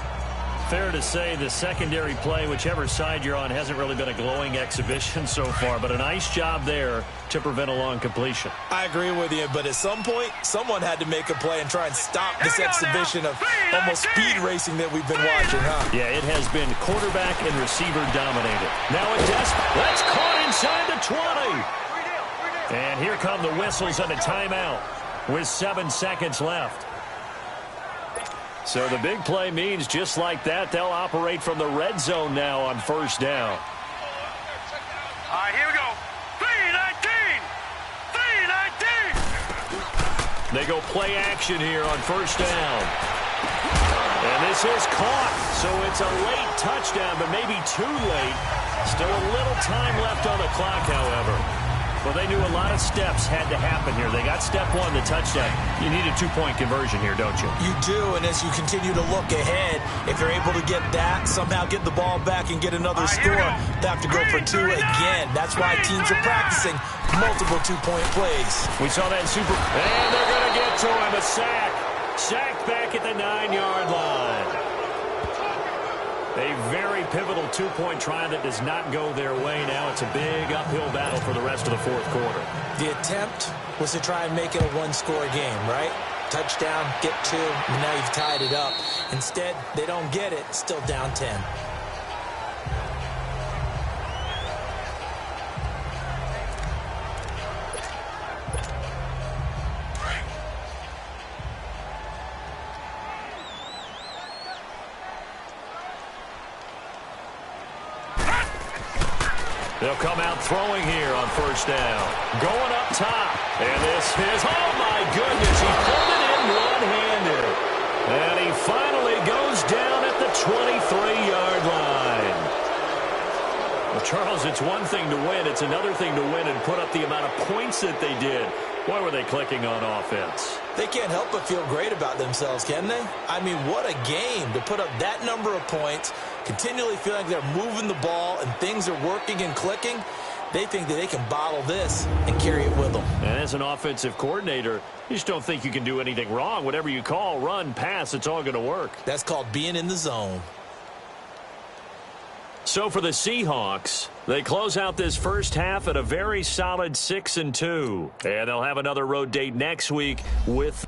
S1: Fair to say the secondary play, whichever side you're on, hasn't really been a glowing exhibition so far, but a nice job there to prevent a long completion.
S2: I agree with you, but at some point, someone had to make a play and try and stop this exhibition of almost speed racing that we've been watching, huh?
S1: Yeah, it has been quarterback and receiver dominated. Now a that's caught inside the 20. And here come the whistles and a timeout with 7 seconds left. So the big play means just like that, they'll operate from the red zone now on first down.
S3: All right, here we go. 3-19.
S1: They go play action here on first down. And this is caught. So it's a late touchdown, but maybe too late. Still a little time left on the clock, however. Well, they knew a lot of steps had to happen here. They got step one, the touchdown. You need a two-point conversion here, don't you?
S2: You do, and as you continue to look ahead, if you're able to get that, somehow get the ball back and get another score, they have to go for two again. That's why teams are practicing multiple two-point plays.
S1: We saw that super... And they're going to get to him, a sack. Sacked back at the 9-yard line. A very pivotal two-point try that does not go their way. Now it's a big uphill battle for the rest of the fourth quarter.
S2: The attempt was to try and make it a one-score game, right? Touchdown, get two, and now you've tied it up. Instead, they don't get it, still down 10.
S1: They'll come out throwing here on first down. Going up top. And this is, oh my goodness, he pulled it in one-handed. And he finally goes down at the 23-yard line. Well, Charles, it's one thing to win. It's another thing to win and put up the amount of points that they did. Why were they clicking on offense?
S2: They can't help but feel great about themselves, can they? I mean, what a game to put up that number of points, continually feel like they're moving the ball and things are working and clicking. They think that they can bottle this and carry it with them.
S1: And as an offensive coordinator, you just don't think you can do anything wrong. Whatever you call, run, pass, it's all going to work.
S2: That's called being in the zone.
S1: So for the Seahawks, they close out this first half at a very solid 6-2. And they'll have another road date next week with